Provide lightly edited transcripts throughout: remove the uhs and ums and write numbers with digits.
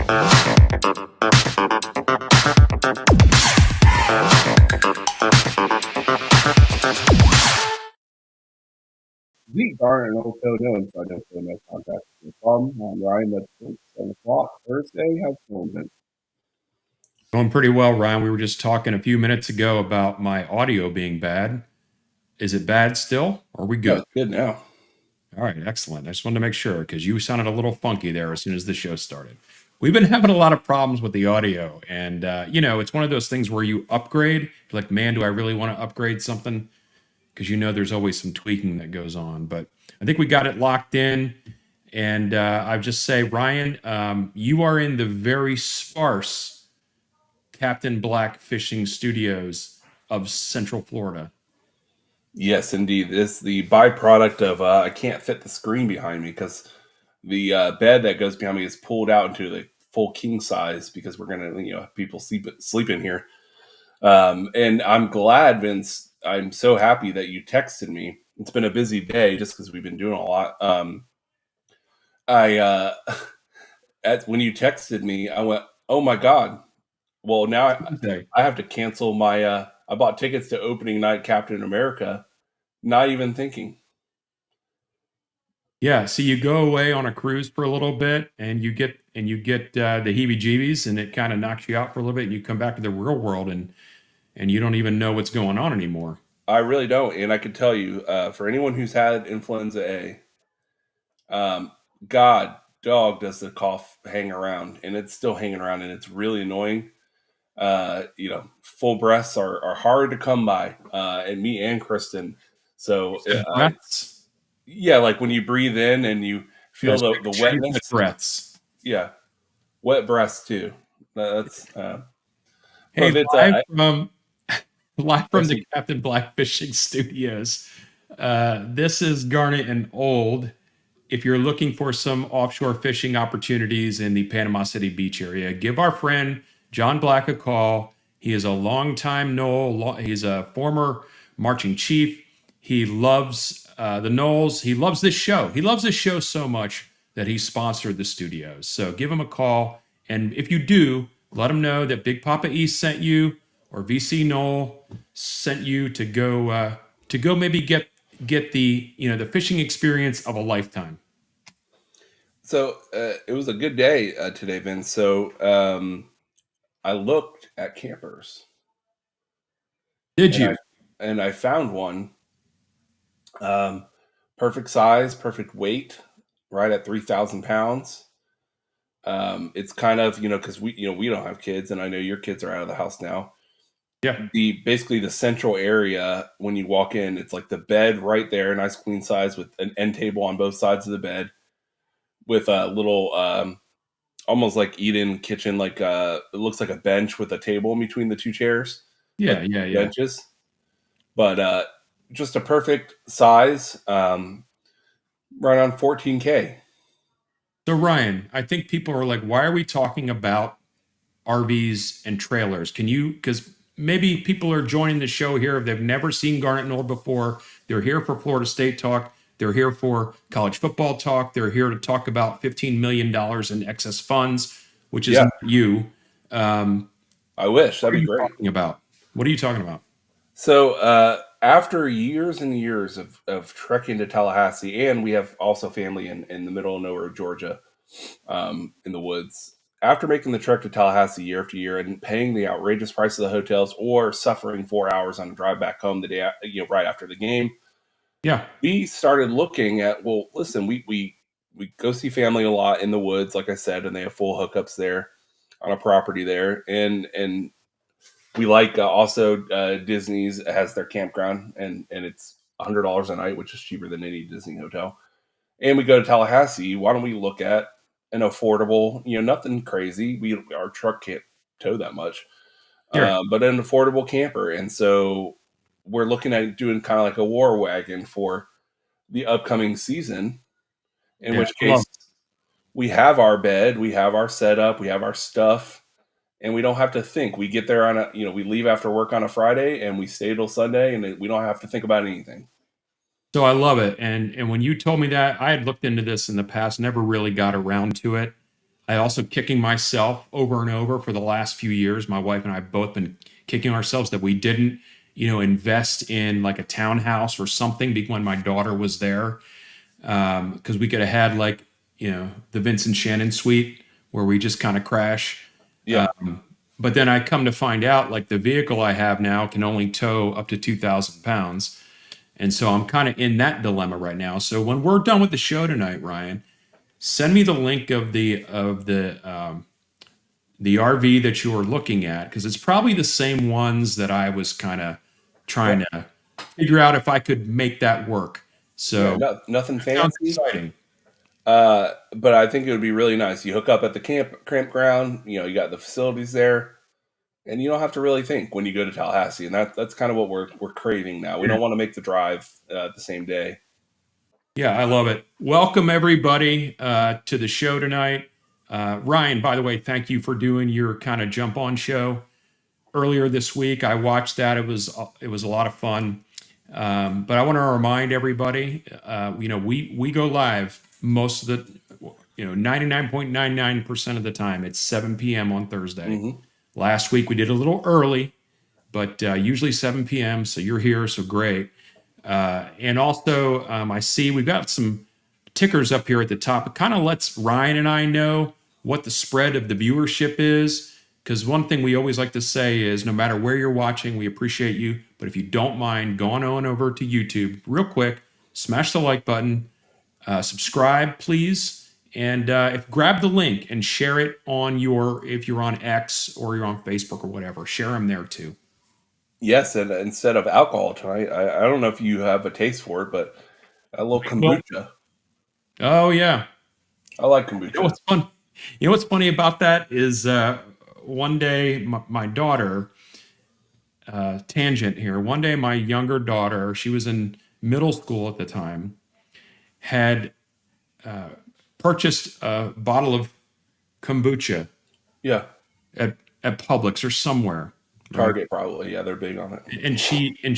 The Garnet Old show known, so I don't feel no contact with the problem. I'm Ryan, that's 7 o'clock Thursday. How's it going, Ben? Going pretty well, Ryan. We were just talking a few minutes ago about my audio being bad. Is it bad still? Or are we Yeah, good? it's good now. All right, excellent. I just wanted to make sure because you sounded a little funky there as soon as the show started. We've been having a lot of problems with the audio, and it's one of those things where you upgrade. You're like, man, do I really want to upgrade something? Because there's always some tweaking that goes on. But I think we got it locked in, and I just say, Ryan, you are in the very sparse Captain Black Fishing Studios of Central Florida. Yes, indeed. This is the byproduct of I can't fit the screen behind me because the bed that goes behind me is pulled out into the full king size because we're gonna have people sleep in here. And I'm glad, Vince. I'm so happy that you texted me. It's been a busy day just because we've been doing a lot. I when you texted me, I went, "Oh my god!" Well, now I have to cancel my. I bought tickets to opening night Captain America, not even thinking. Yeah, so you go away on a cruise for a little bit, and you get the heebie-jeebies, and it kind of knocks you out for a little bit, and you come back to the real world, and you don't even know what's going on anymore. I really don't, and I can tell you, for anyone who's had influenza A, God, dog, does the cough hang around, and it's still hanging around, and it's really annoying. Full breaths are hard to come by, and me and Kristen. So breaths. Yeah, like when you breathe in and you feel the wetness. Breaths. Yeah, wet breaths too. That's hey, live from the Captain Black Fishing Studios. This is Garnet and Old. If you're looking for some offshore fishing opportunities in the Panama City Beach area, give our friend John Black a call. He is a longtime Nole. He's a former marching chief. He loves the Noles. He loves this show. He loves this show so much that he sponsored the studios. So give him a call. And if you do, let him know that Big Papa East sent you or VC Nole sent you to go maybe get the the fishing experience of a lifetime. So it was a good day today, Vince. So I looked at campers. Did you? And I found one. Perfect size, perfect weight, right at 3,000 pounds. It's kind of because we don't have kids, and I know your kids are out of the house now. Yeah. Basically the central area when you walk in, it's like the bed right there, nice queen size with an end table on both sides of the bed, with a little almost like eat-in kitchen, like it looks like a bench with a table in between the two chairs. Yeah, like yeah. benches. But just a perfect size, right on 14K. So Ryan, I think people are like, why are we talking about RVs and trailers? Because maybe people are joining the show here if they've never seen Garnet and Old before. They're here for Florida State talk. They're here for college football talk. They're here to talk about $15 million in excess funds, which is not you. I wish. That'd be great. What are you talking about? So after years and years of trekking to Tallahassee, and we have also family in the middle of nowhere, Georgia, in the woods. After making the trek to Tallahassee year after year and paying the outrageous price of the hotels, or suffering 4 hours on a drive back home the day, right after the game, we started looking at, well, listen, we go see family a lot in the woods, like I said, and they have full hookups there on a property there, and we like also Disney's has their campground, and it's $100 a night, which is cheaper than any Disney hotel. And we go to Tallahassee. Why don't we look at an affordable, nothing crazy. Our truck can't tow that much, but an affordable camper. And so we're looking at doing kind of like a war wagon for the upcoming season. In which case, we have our bed, we have our setup, we have our stuff, and we don't have to think. We get there on we leave after work on a Friday and we stay till Sunday, and we don't have to think about anything. So I love it. And when you told me that, I had looked into this in the past, never really got around to it. I also kicking myself over and over for the last few years. My wife and I have both been kicking ourselves that we didn't, invest in like a townhouse or something when my daughter was there. Because we could have had like, the Vincent Shannon suite where we just kind of crash. Yeah. But then I come to find out like the vehicle I have now can only tow up to 2,000 pounds. And so I'm kind of in that dilemma right now. So when we're done with the show tonight, Ryan, send me the link of the RV that you were looking at because it's probably the same ones that I was kind of Okay. trying to figure out if I could make that work. Yeah. So Nothing that sounds fancy. exciting. But I think it would be really nice. You hook up at the campground. You got the facilities there, and you don't have to really think when you go to Tallahassee. And that's kind of what we're craving now. We Yeah. don't want to make the drive the same day. Yeah, I love it. Welcome everybody to the show tonight. Ryan, by the way, thank you for doing your kind of jump on show earlier this week. I watched that. It was a lot of fun. But I want to remind everybody, we go live most of the 99.99% of the time. It's 7 p.m. on Thursday. Hmm. Last week we did a little early, but usually 7 p.m. So you're here, so great. And also, I see we've got some tickers up here at the top. It kind of lets Ryan and I know what the spread of the viewership is. Because one thing we always like to say is no matter where you're watching, we appreciate you. But if you don't mind, go on over to YouTube real quick, smash the like button, subscribe, please. And if grab the link and share it on if you're on X or you're on Facebook or whatever, share them there too. Yes, and instead of alcohol tonight, I don't know if you have a taste for it, but a little Well, kombucha. oh yeah. I like You know kombucha. what's fun? You know what's funny about that is one day my daughter, tangent here. One day my younger daughter, she was in middle school at the time, had purchased a bottle of kombucha Yeah, at Publix or somewhere, right? Target probably. Yeah, they're big on it. And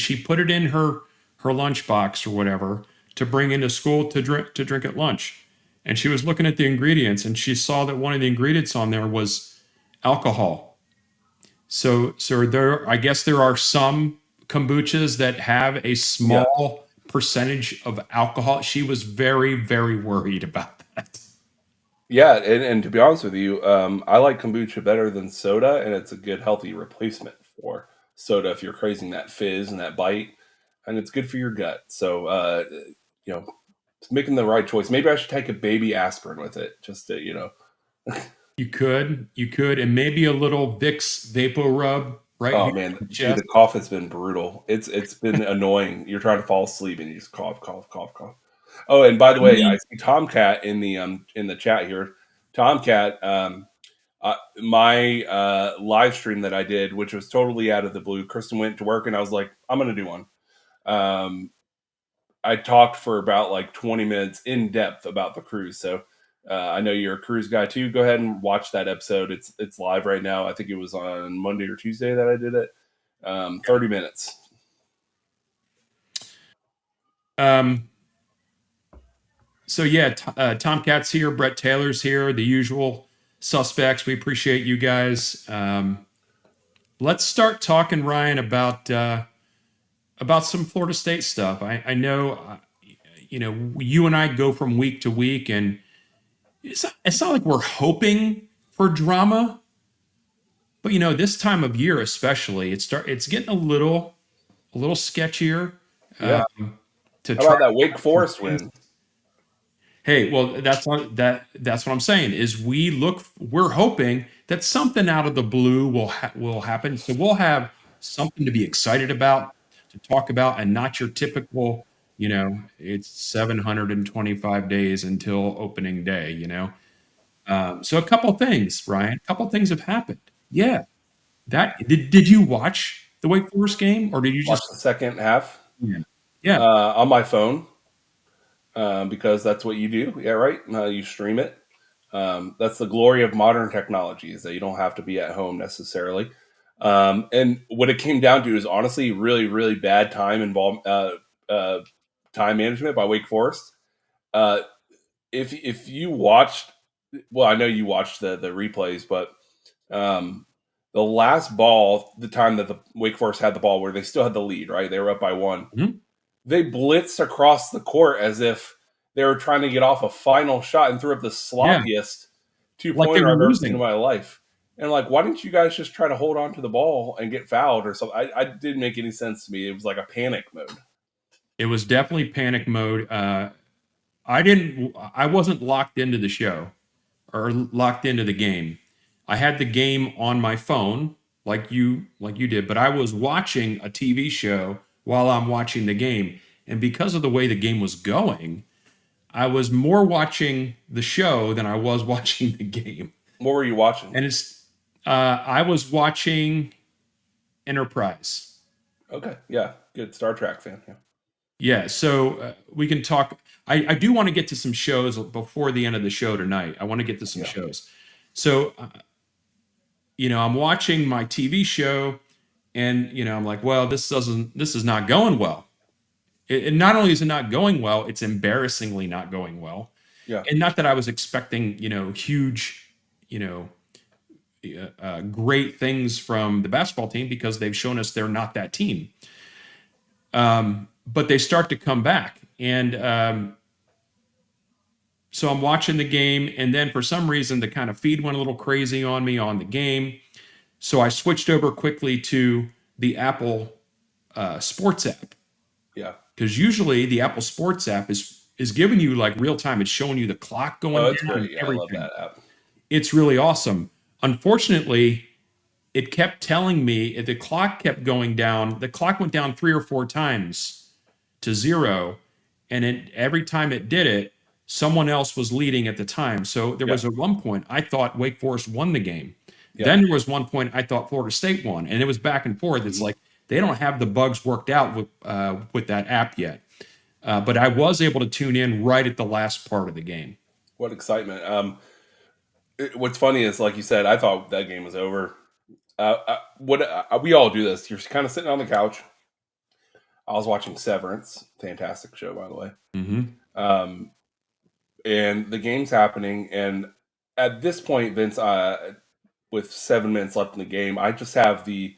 she put it in her lunchbox or whatever to bring into school to drink at lunch. And she was looking at the ingredients and she saw that one of the ingredients on there was alcohol. So there, I guess there are some kombuchas that have a Yeah, small percentage of alcohol. She was very, very worried about that. yeah, and to be honest with you, I like kombucha better than soda, and it's a good healthy replacement for soda if you're craving that fizz and that bite, and it's good for your gut. So, you know, making the right choice. Maybe I should take a baby aspirin with it, just to. You could, and maybe a little Vicks Vapor Rub right Oh here man, on the dude, the chest. cough has been brutal. It's been annoying. You're trying to fall asleep and you just cough, cough, cough, cough. Oh, and by the way, I Only see Tomcat in the chat here. Tomcat, my live stream that I did, which was totally out of the blue. Kristen went to work, and I was like, I'm gonna do one. Um, I talked for about like 20 minutes in depth about the cruise. So I know you're a cruise guy too. Go ahead and watch that episode. It's live right now. I think it was on Monday or Tuesday that I did it. 30 minutes. um, so yeah, Tomcat's here, Brett Taylor's here, the usual suspects. We appreciate you guys. Let's start talking, Ryan, about some Florida State stuff. I know, you and I go from week to week, and it's not like we're hoping for drama, but this time of year especially, it's getting a little sketchier Yeah. to How try about to that Wake watch some Forest games. win? Hey, well, that's what I'm saying is we're hoping that something out of the blue will happen. So we'll have something to be excited about, to talk about, and not your typical, it's 725 days until opening day. So a couple things, Ryan, a couple things have happened. Yeah, did you watch the Wake Forest game or did you Watch just the second half yeah yeah on my phone because that's what you do. Yeah, right. You stream it. That's the glory of modern technology is that you don't have to be at home necessarily. And what it came down to is honestly really, really bad time management by Wake Forest. Uh, if you watched well, I know you watched the replays, but um, the last ball, the time that the Wake Forest had the ball, where they still had the lead, right? They were up by one. Mhm. They blitzed across the court as if they were trying to get off a final shot and threw up the Yeah, sloppiest two like they pointer were I've ever seen in losing. my life. And like, why didn't you guys just try to hold on to the ball and get fouled or something? I didn't make any sense to me. It was like a panic mode. It was definitely panic mode. I wasn't locked into the show or locked into the game. I had the game on my phone, like you did, but I was watching a TV show while I'm watching the game. And because of the way the game was going, I was more watching the show than I was watching the game. What were you watching? And I was watching Enterprise. Okay, yeah, good Star Trek fan. Yeah, Yeah, so we can talk. I do want to get to some shows before the end of the show tonight. I want to get to some yeah, shows. So, I'm watching my TV show, and I'm like, well, this is not going well. And not only is it not going well, it's embarrassingly not going well. yeah. And not that I was expecting, huge, you know, great things from the basketball team because they've shown us they're not that team. But they start to come back, and so I'm watching the game, and then for some reason the kind of feed went a little crazy on me on the game. So I switched over quickly to the Apple Sports app Yeah. because usually the Apple Sports app is giving you like real time. It's showing you the clock Oh, going it's down and great. Yeah, I love everything. that app. It's really awesome. Unfortunately, it kept telling me if the clock kept going down. The clock went down 3 or 4 times to zero, and every time it did it, someone else was leading at the time. So there Yeah, was at one point I thought Wake Forest won the game. yeah. Then there was one point I thought Florida State won, and it was back and forth. It's Mhm. like they don't have the bugs worked out with that app yet. But I was able to tune in right at the last part of the game. What excitement. What's funny is, like you said, I thought that game was over. We all do this. You're kind of sitting on the couch. I was watching Severance, fantastic show by the way. Mm-hmm. Um, and the game's happening, and at this point, Vince, with 7 minutes left in the game, I just have the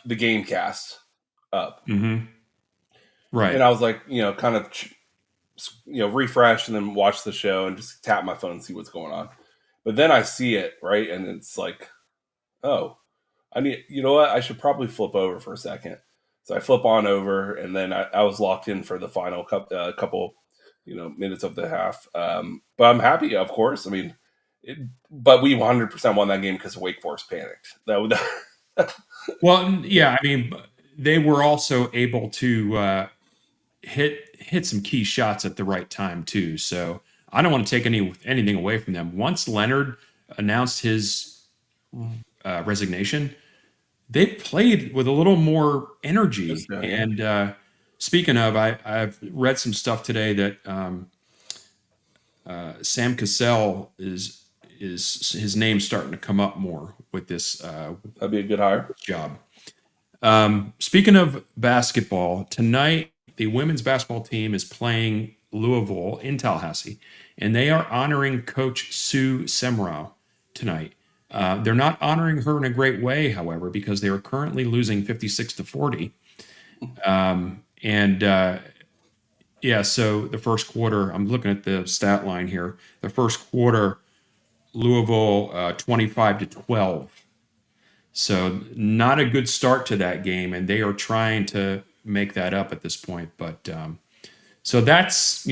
game cast up, Mm-hmm. and Right. I was like, kind of, refresh and then watch the show and just tap my phone and see what's going on. But then I see it right, and it's like, oh, you know what? I should probably flip over for a second. So I flip on over, and then I was locked in for the final couple, minutes of the half. But I'm happy, of course. I mean, but we 100% won that game because Wake Forest panicked. Well, yeah. I mean, they were also able to hit some key shots at the right time too. So I don't want to take anything away from them. Once Leonard announced his resignation, they played with a little more energy. Yeah, And speaking of, I've read some stuff today that Sam Cassell is his name starting to come up more with this that'd be a good hire. job. Speaking of basketball, tonight the women's basketball team is playing Louisville in Tallahassee, and they are honoring Coach Sue Semrau tonight. They're not honoring her in a great way, however, because they are currently losing 56-40. And yeah, so the first quarter, I'm looking at the stat line here. The first quarter, Louisville 25-12. So not a good start to that game, and they are trying to make that up at this point. But so that's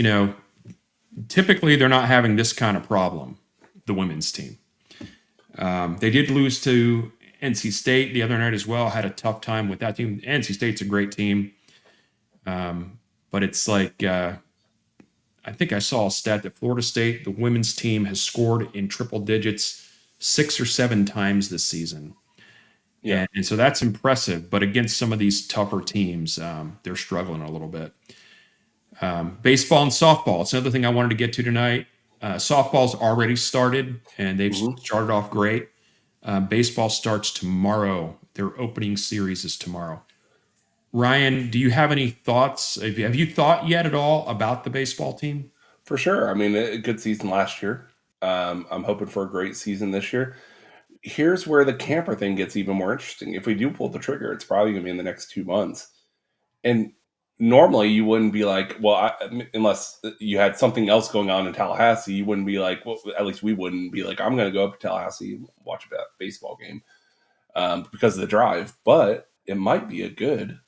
typically they're not having this kind of problem. The women's team, they did lose to NC State the other night as well. Had a tough time with that team. NC State's a great team, but it's like I think I saw a stat that Florida State, the women's team, has scored in triple digits 6 or 7 times this season. Yeah, And so that's impressive. But against some of these tougher teams, they're struggling a little bit. Baseball and softball. It's another thing I wanted to get to tonight. Softball's already started, and they've hmm started off great. Baseball starts tomorrow. Their opening series is tomorrow. Ryan, do you have any thoughts? Have you thought yet at all about the baseball team? for sure. I mean, a good season last year. I'm hoping for a great season this year. Here's where the camper thing gets even more interesting. If we do pull the trigger, it's probably going to be in the next 2 months. And normally you wouldn't be like, well, unless you had something else going on in Tallahassee, you wouldn't be like, well, at least we wouldn't be like, I'm going to go up to Tallahassee and watch a baseball game because of the drive. But it might be a good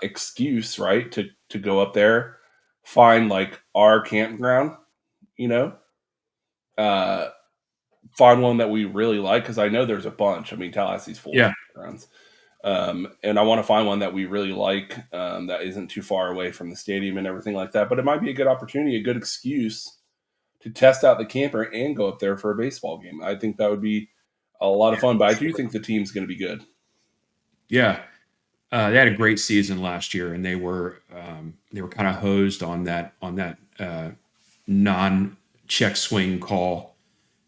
excuse, right, to go up there, find like our campground, you know, uh, find one that we really like because I know there's a bunch. I mean, Tallahassee's full of Yeah. campgrounds. And I want to find one that we really like that isn't too far away from the stadium and everything like that. But it might be a good opportunity, a good excuse to test out the camper and go up there for a baseball game. I think that would be a lot of fun. But I do think the team's going to be good. Yeah. They had a great season last year, and they were kind of hosed on that non check swing call.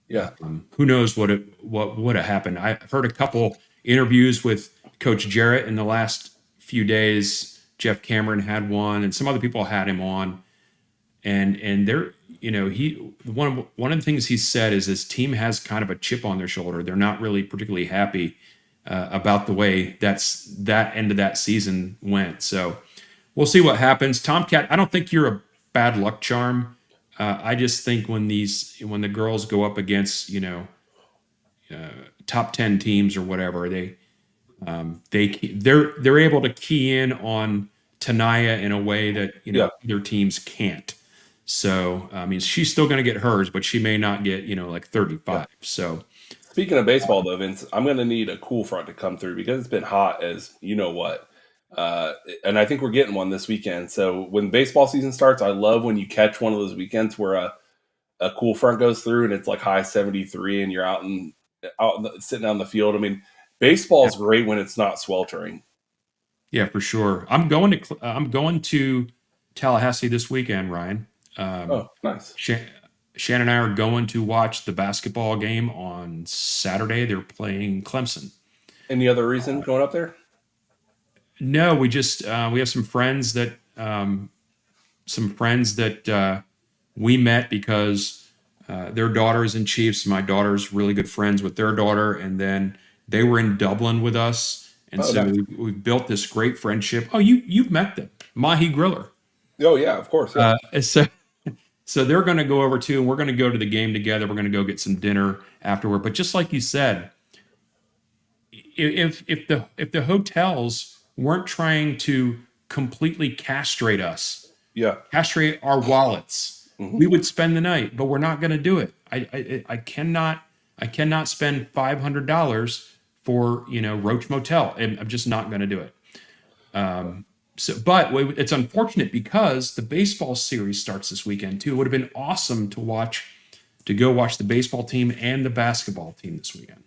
Yeah. Who knows what would have happened? I've heard a couple interviews with Coach Jarrett in the last few days. Jeff Cameron had one, and some other people had him on, and they're he one of the things he said is his team has kind of a chip on their shoulder. They're not really particularly happy about the way that end of that season went. So we'll see what happens. Tomcat, I don't think you're a bad luck charm. I just think when the girls go up against top 10 teams or whatever, they're able to key in on Tanaya in a way that Yeah. other teams can't. So I mean, she's still going to get hers, but she may not get like Yeah. 35. So Speaking of baseball, though, Vince, I'm going to need a cool front to come through because it's been hot as you know what. Uh, and I think we're getting one this weekend. So when baseball season starts, I love when you catch one of those weekends where a cool front goes through and it's like high 73 and you're sitting on the field. I mean, baseball yeah, is great when it's not sweltering. yeah, for sure. I'm going to Tallahassee this weekend, Ryan. Um, Oh, nice. Shannon and I are going to watch the basketball game on Saturday. They're playing Clemson. Any other reason going up there? No, we have some friends that we met because their daughter is in Chiefs. My daughter's really good friends with their daughter, and then they were in Dublin with us, and Oh, so nice. we've built this great friendship. Oh, you've met them, Mahi Griller. Oh, yeah, of course. Yeah. So they're going to go over too, and we're going to go to the game together. We're going to go get some dinner afterward. But just like you said, if the hotels weren't trying to completely castrate us, Yeah. castrate our wallets, Hmm. we would spend the night. But we're not going to do it. I cannot spend $500 for Roach Motel, and I'm just not going to do it. But it's unfortunate because the baseball series starts this weekend too. It would have been awesome to go watch the baseball team and the basketball team this weekend.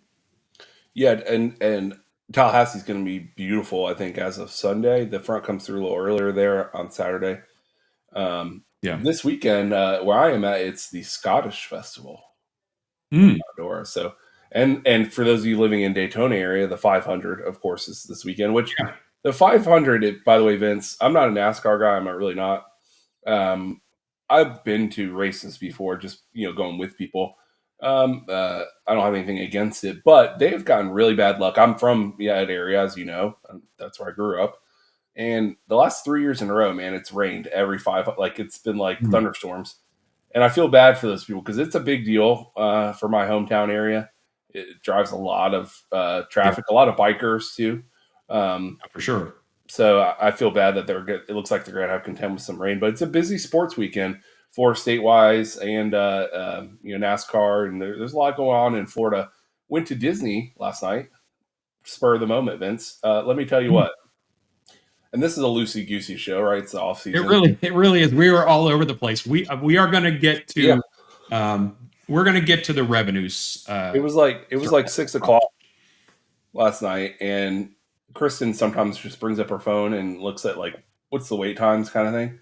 Yeah, and Tallahassee's going to be beautiful. I think as of Sunday, the front comes through a little earlier there on Saturday. Yeah. This weekend, where I am at, it's the Scottish Festival in Mm, Pandora. So, and for those of you living in Daytona area, the 500, of course, is this weekend. Which yeah. the 500, by the way, Vince, I'm not a NASCAR guy. I'm not really not. Um, I've been to races before, just going with people. I don't have anything against it, but they've gotten really bad luck. I'm from that area, as you know. That's where I grew up. And the last 3 years in a row, man, it's rained every five. Like it's been like Mm, thunderstorms, and I feel bad for those people because it's a big deal for my hometown area. It drives a lot of yeah, traffic, a lot of bikers too. Um, for sure. so I feel bad that they're good. It looks like they're going to have contend with some rain, but it's a busy sports weekend for state-wise and NASCAR, and there's a lot going on in Florida. Went to Disney last night, spur of the moment, Vince. Let me tell you Mm. what, and this is a loosey goosey show, right? It's the off It season. really, it really is. We were all over the place. We are going to get Yeah, to, we're going to get to the revenues. it was like 6 o'clock last night, and Kristen sometimes just brings up her phone and looks at like what's the wait times kind of thing.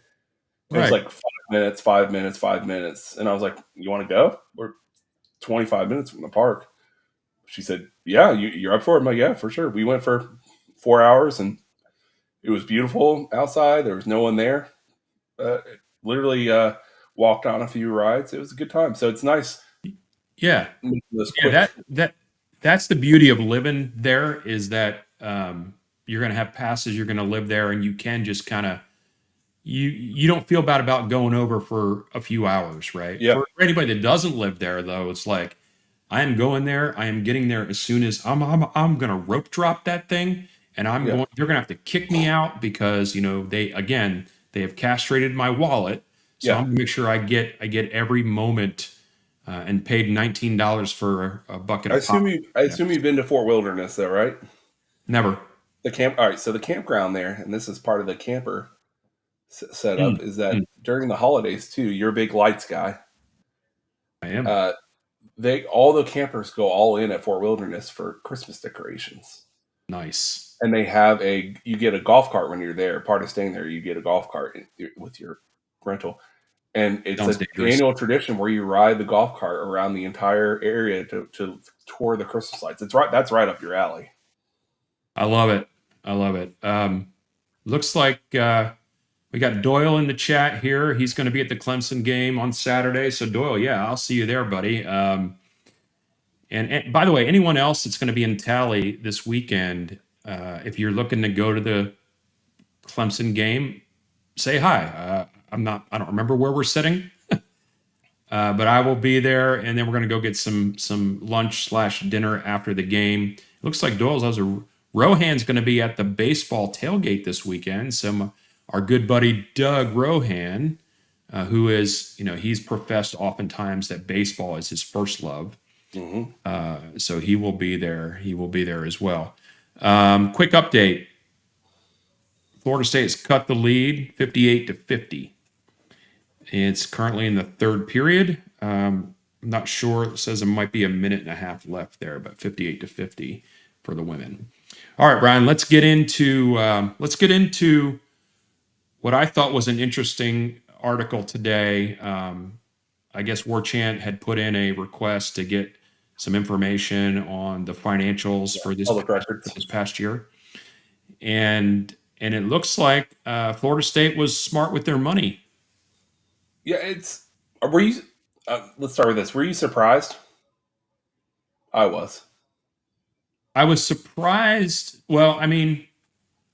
It was Right. like 5 minutes, 5 minutes, 5 minutes. And I was like, you want to go? We're 25 minutes from the park. She said, yeah, you're up for it? I'm like, yeah, for sure. We went for 4 hours and it was beautiful outside. There was no one there. Literally walked on a few rides. It was a good time. So it's nice. Yeah. making those Yeah, quick. that's the beauty of living there is that you're going to have passes, you're going to live there, and you can just kind of you don't feel bad about going over for a few hours, right? Yeah, For anybody that doesn't live there, though, it's like I am going there. I am getting there as soon as I'm going to rope drop that thing, and I'm yeah. going. They're going to have to kick me out because they have castrated my wallet, so I'm Yeah. going to make sure I get every moment, and paid $19 for a bucket of pop. I You know, assume you've been to Fort Wilderness though, right? never. The camp. All right. So the campground there, and this is part of the camper setup, Mm, is that mm, during the holidays too. You're a big lights guy. I am Uh, they all the campers go all in at Fort Wilderness for Christmas decorations, nice. and they have a you get a golf cart when you're there. Part of staying there, you get a golf cart with your rental, and it's Sounds an dangerous. annual tradition where you ride the golf cart around the entire area to tour the Christmas lights. It's right. That's right up your alley. I love it. I love it. Looks like we got Doyle in the chat here. He's going to be at the Clemson game on Saturday. So Doyle, yeah, I'll see you there, buddy. And by the way, anyone else that's going to be in Tally this weekend, if you're looking to go to the Clemson game, say hi. I'm not. I don't remember where we're sitting, but I will be there, and then we're going to go get some lunch slash dinner after the game. It looks like Doyle's has a Rohan's going to be at the baseball tailgate this weekend. So our good buddy Doug Rohan, who is he's professed oftentimes that baseball is his first love. Hmm. So he will be there. He will be there as well. Quick update: Florida State's cut the lead, 58-50. It's currently in the third period. I'm not sure. It says it might be a minute and a half left there, but 58-50 for the women. All right, Brian. Let's get into what I thought was an interesting article today. I guess Warchant had put in a request to get some information on the financials Yeah, for this public past, for records. this past year, and it looks like Florida State was smart with their money. Yeah, it's. Were you? Let's start with this. Were you surprised? I was. I was surprised. Well, I mean,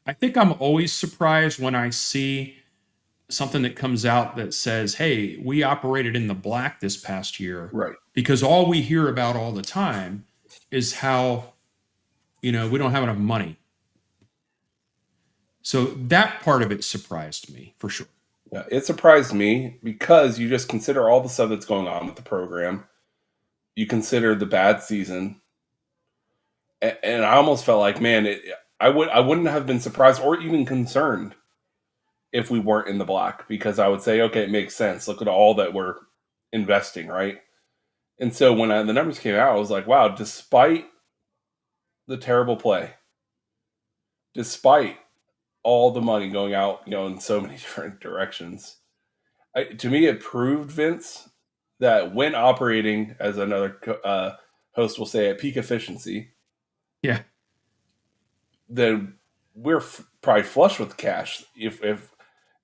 I think I'm always surprised when I see something that comes out that says, "Hey, we operated in the black this past year," Right. because all we hear about all the time is how we don't have enough money. So that part of it surprised me for sure. Yeah, it surprised me because you just consider all the stuff that's going on with the program. You consider the bad season, and I almost felt like, man, I wouldn't have been surprised or even concerned if we weren't in the black because I would say, okay, it makes sense. Look at all that we're investing, right? And so when the numbers came out, I was like, wow, despite the terrible play, despite all the money going out, in so many different directions, to me, it proved, Vince, that when operating, as another host will say, at peak efficiency, Yeah. then we're probably flush with cash. If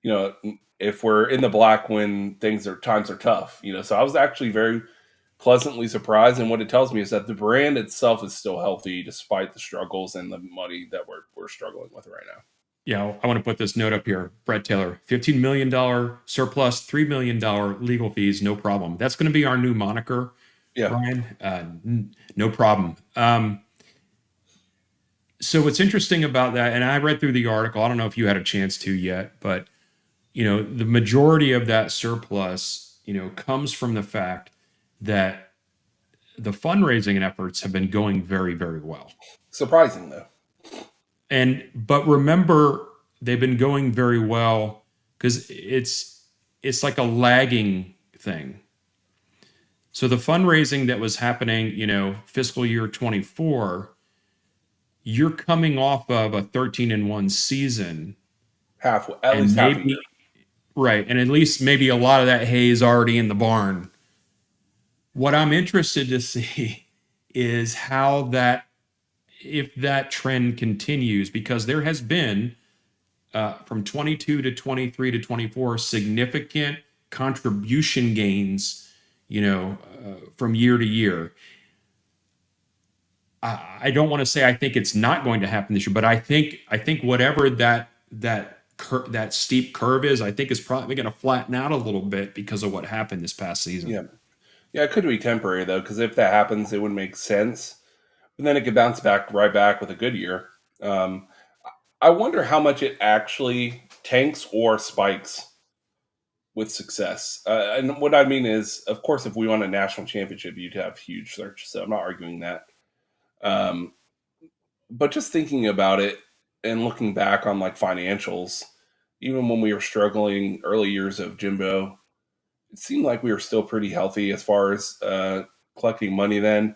you know if we're in the black when times are tough, so I was actually very pleasantly surprised, and what it tells me is that the brand itself is still healthy despite the struggles and the money that we're struggling with right now. Yeah, I want to put this note up here. Brett Taylor, $15 million surplus, $3 million legal fees, no problem. That's going to be our new moniker, Yeah. Brian. No problem. So what's interesting about that, and I read through the article, I don't know if you had a chance to yet, but the majority of that surplus, comes from the fact that the fundraising efforts have been going very, very well. Surprising though. But remember, they've been going very well because it's like a lagging thing. So the fundraising that was happening, fiscal year 24, you're coming off of a 13-1 season, At and least half a year. maybe right, and at least maybe a lot of that hay is already in the barn. What I'm interested to see is how that if that trend continues, because there has been from 22 to 23 to 24 significant contribution gains, from year to year. I don't want to say I think it's not going to happen this year, but I think whatever that steep curve is, I think is probably going to flatten out a little bit because of what happened this past season. Yeah, yeah, it could be temporary though, because if that happens, it would make sense. But then it could bounce back right back with a good year. Um, I wonder how much it actually tanks or spikes with success. And what I mean is, of course, if we won a national championship, you'd have huge search. So I'm not arguing that. Um, but just thinking about it and looking back on like financials, even when we were struggling early years of Jimbo, it seemed like we were still pretty healthy as far as collecting money then.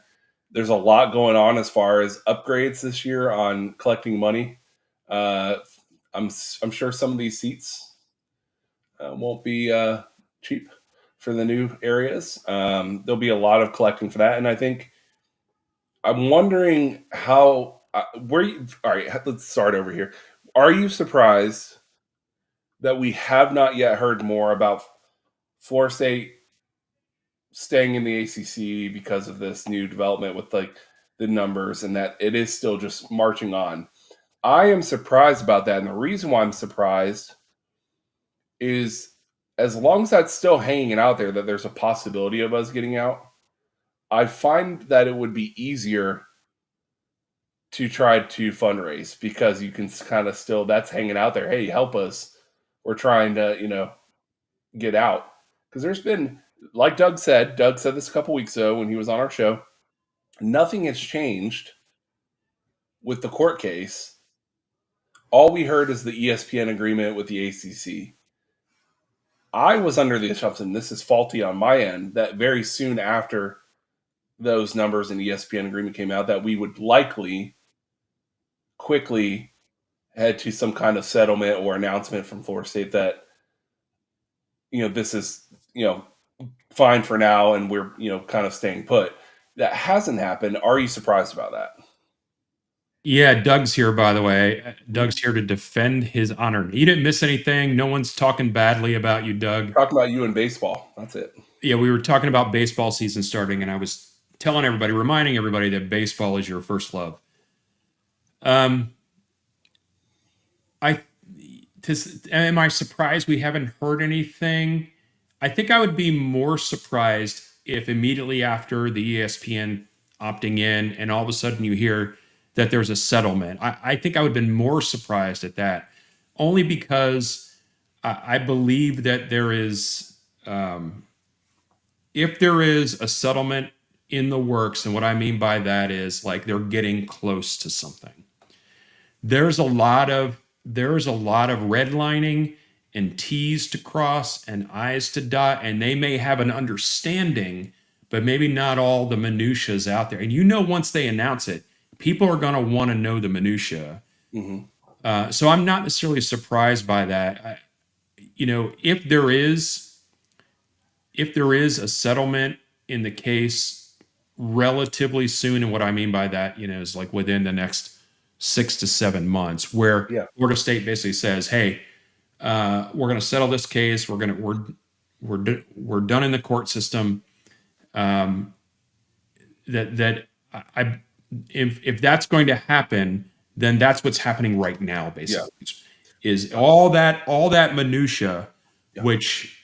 There's a lot going on as far as upgrades this year on collecting money. Uh, I'm sure some of these seats won't be cheap for the new areas. There'll be a lot of collecting for that, and I think I'm wondering how where you. All right, let's start over here. Are you surprised that we have not yet heard more about Florida State staying in the ACC because of this new development with like the numbers and that it is still just marching on? I am surprised about that, and the reason why I'm surprised is as long as that's still hanging out there, that there's a possibility of us getting out. I find that it would be easier to try to fundraise because you can kind of still that's hanging out there. Hey, help us. We're trying to, get out. Because there's been, like Doug said this a couple weeks ago when he was on our show, nothing has changed with the court case. All we heard is the ESPN agreement with the ACC. I was under the assumption, this is faulty on my end, that very soon after those numbers and ESPN agreement came out, that we would likely quickly head to some kind of settlement or announcement from Florida State that, this is, fine for now and we're, kind of staying put. That hasn't happened. Are you surprised about that? Yeah, Doug's here, by the way. Mhm. Doug's here to defend his honor. You didn't miss anything. No one's talking badly about you, Doug. Talking about you in baseball. That's it. Yeah, we were talking about baseball season starting, and I was telling everybody, reminding everybody that baseball is your first love. Um, I am I surprised we haven't heard anything? I think I would be more surprised if immediately after the ESPN opting in, and all of a sudden you hear that there's a settlement. I think I would have been more surprised at that, only because I believe that there is, if there is a settlement in the works, and what I mean by that is like they're getting close to something. There's a lot of redlining and T's to cross and I's to dot, and they may have an understanding, but maybe not all the minutiae is out there. And once they announce it, people are going to want to know the minutiae. Hmm. So I'm not necessarily surprised by that. If there is a settlement in the case relatively soon, and what I mean by that, is like within the next 6 to 7 months, where Yeah. Florida State basically says, "Hey, we're going to settle this case. We're done in the court system." Um, that I if that's going to happen, then that's what's happening right now. Yeah. Basically, is all that minutia, Yeah. which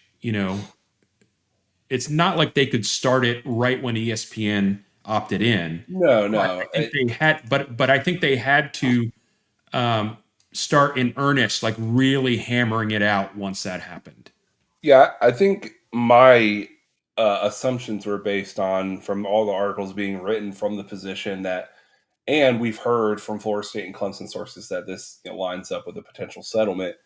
it's not like they could start it right when ESPN opted in. No, But no. I think they had, but I think they had to um, start in earnest, like really hammering it out once that happened. Yeah, I think my assumptions were based on from all the articles being written from the position that, and we've heard from Florida State and Clemson sources that this lines up with a potential settlement.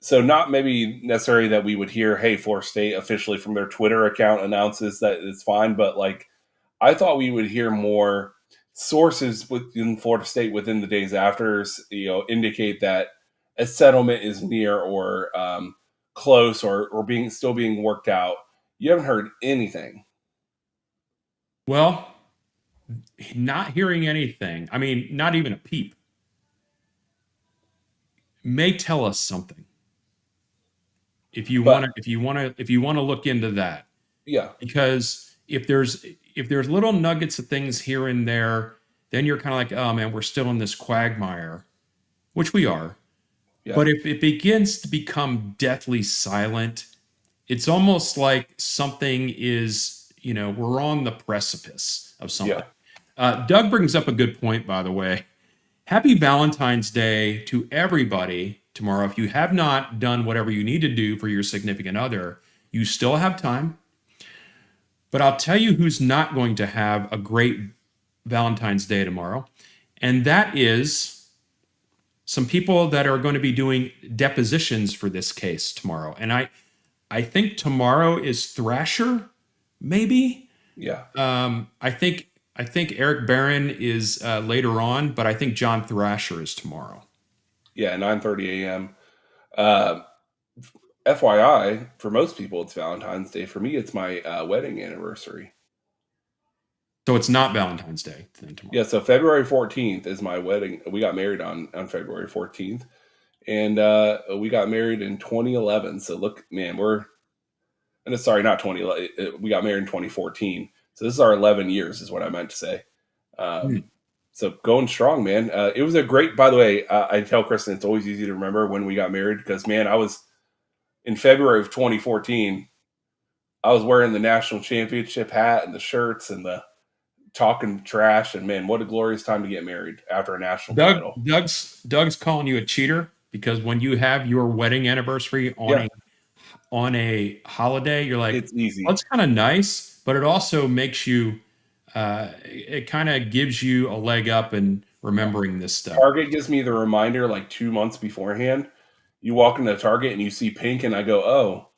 So not maybe necessarily that we would hear, hey, Florida State officially from their Twitter account announces that it's fine, but like I thought we would hear more sources within Florida State within the days after, indicate that a settlement is near or close or being still being worked out. You haven't heard anything, Well, not hearing anything, I mean, not even a peep, may tell us something. If you want but to, if you want to, if you want to look into that, Yeah. because if there's little nuggets of things here and there, then you're kind of like, oh man, we're still in this quagmire, which we are. Yeah. But if it begins to become deathly silent, it's almost like something is, we're on the precipice of something. Yeah. Doug brings up a good point, by the way. Happy Valentine's Day to everybody tomorrow. If you have not done whatever you need to do for your significant other, you still have time. But I'll tell you who's not going to have a great Valentine's Day tomorrow, and that is some people that are going to be doing depositions for this case tomorrow. And I think tomorrow is Thrasher, maybe. Yeah. I think Eric Barron is later on, but I think John Thrasher is tomorrow. Yeah. 9:30 a.m. Uh, FYI, for most people, it's Valentine's Day. For me, it's my wedding anniversary. So it's not Valentine's Day then tomorrow. Yeah, so February 14th is my wedding. We got married on February 14th, and we got married in 2011. So look, man, sorry, not 2011. We got married in 2014. So this is our 11 years, is what I meant to say. Hmm. So going strong, man. It was a great, by the way, I tell Kristen it's always easy to remember when we got married because, man, I was in February of 2014. I was wearing the national championship hat and the shirts and the talking trash, and man, what a glorious time to get married after a national Doug, title. Doug's calling you a cheater because when you have your wedding anniversary on Yeah, a holiday, you're like, it's well, easy. it's kind of nice, but it also makes you, it kind of gives you a leg up in Yeah. remembering this stuff. Target gives me the reminder like 2 months beforehand. You walk into Target and you see pink, and I go, oh.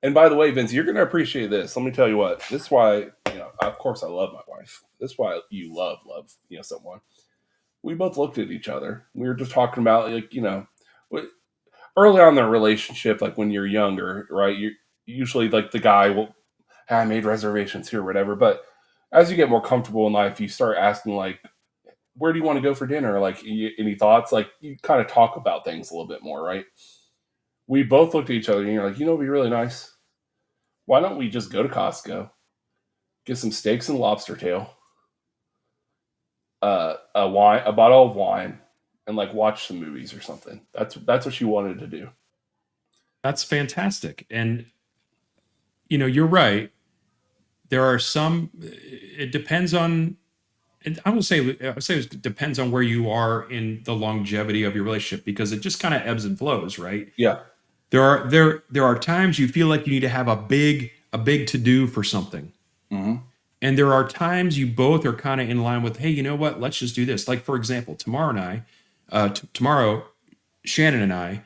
And by the way, Vince, you're going to appreciate this. Let me tell you what. This is why, of course, I love my wife. This is why you love, someone. We both looked at each other. We were just talking about, like, early on in the relationship, like when you're younger, right? You usually like the guy will, I made reservations here, whatever. But as you get more comfortable in life, you start asking like, where do you want to go for dinner? Like, any thoughts? Like, you kind of talk about things a little bit more, right? We both looked at each other and you're like, it'd be really nice. Why don't we just go to Costco, get some steaks and lobster tail, a bottle of wine, and like watch some movies or something. That's what she wanted to do. That's fantastic. And, you're right. There are some, it depends on, and I would say it depends on where you are in the longevity of your relationship because it just kind of ebbs and flows, right? Yeah. There are times you feel like you need to have a big to do for something. Hmm. And there are times you both are kind of in line with, hey, you know what? Let's just do this. Like for example, tomorrow, Shannon and I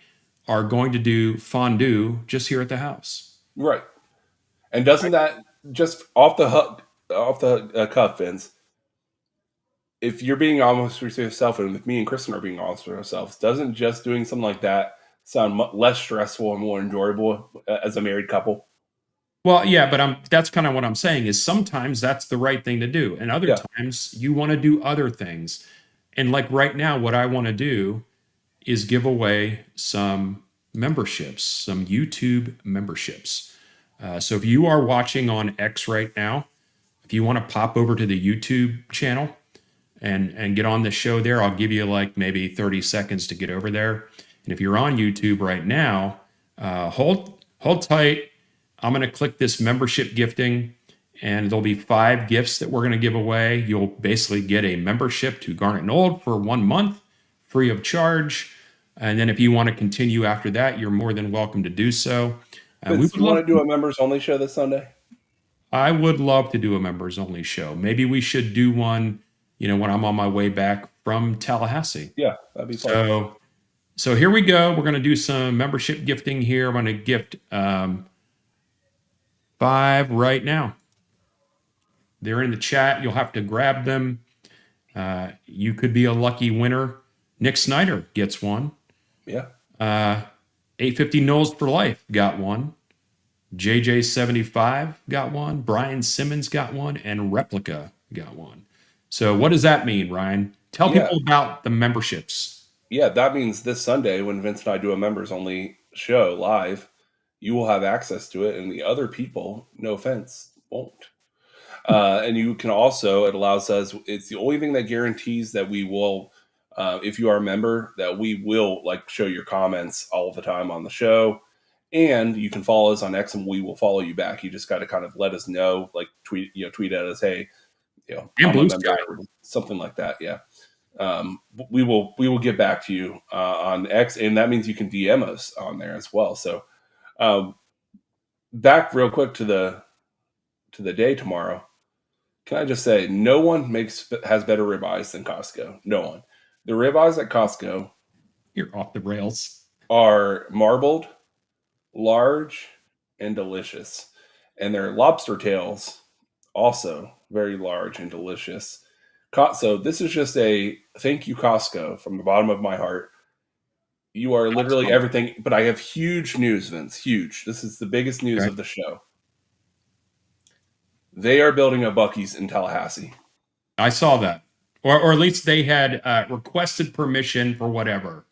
are going to do fondue just here at the house. Right. And doesn't that just off the cuff, Vince? If you're being honest with yourself, and if me and Kristen are being honest with ourselves, doesn't just doing something like that sound less stressful and more enjoyable as a married couple? Well, yeah, but that's kind of what I'm saying is sometimes that's the right thing to do, and other Yeah. times you want to do other things. And like right now, what I want to do is give away some memberships, some YouTube memberships. So if you are watching on X right now, if you want to pop over to the YouTube channel and get on the show there, I'll give you like maybe 30 seconds to get over there. And if you're on YouTube right now, hold tight. I'm going to click this membership gifting, and there'll be 5 gifts that we're going to give away. You'll basically get a membership to Garnet Old for 1 month, free of charge. And then if you want to continue after that, you're more than welcome to do so. We Vince, would you love. want to do a members only show this Sunday? I would love to do a members only show. Maybe we should do one, when I'm on my way back from Tallahassee. Yeah, that'd be fun. So here we go. We're going to do some membership gifting here. I'm going to gift 5 right now. They're in the chat. You'll have to grab them. You could be a lucky winner. Nick Snyder gets one. Yeah. 850 Knowles for life got one. JJ75 got one. Brian Simmons got one. And Replica got one. So what does that mean, Ryan? Tell Yeah. people about the memberships. Yeah, that means this Sunday when Vince and I do a members only show live, you will have access to it, and the other people, no offense, won't. And you can also, it allows us, it's the only thing that guarantees that we will, if you are a member, that we will like show your comments all the time on the show. And you can follow us on X and we will follow you back. You just got to kind of let us know, like tweet at us, hey, And I'm a Blue member, Sky. or something like that. Yeah. We will get back to you on X, and that means you can DM us on there as well. So, um, back real quick to the day tomorrow. Can I just say, no one has better ribeyes than Costco. No one. The ribeyes at Costco You're off the rails. are marbled, large, and delicious, and their lobster tails also very large and delicious. So this is just a thank you, Costco, from the bottom of my heart. You are literally Awesome. everything. But I have huge news, Vince. Huge. This is the biggest news Okay. of the show. They are building a Bucky's in Tallahassee. I saw that. Or at least they had requested permission for whatever.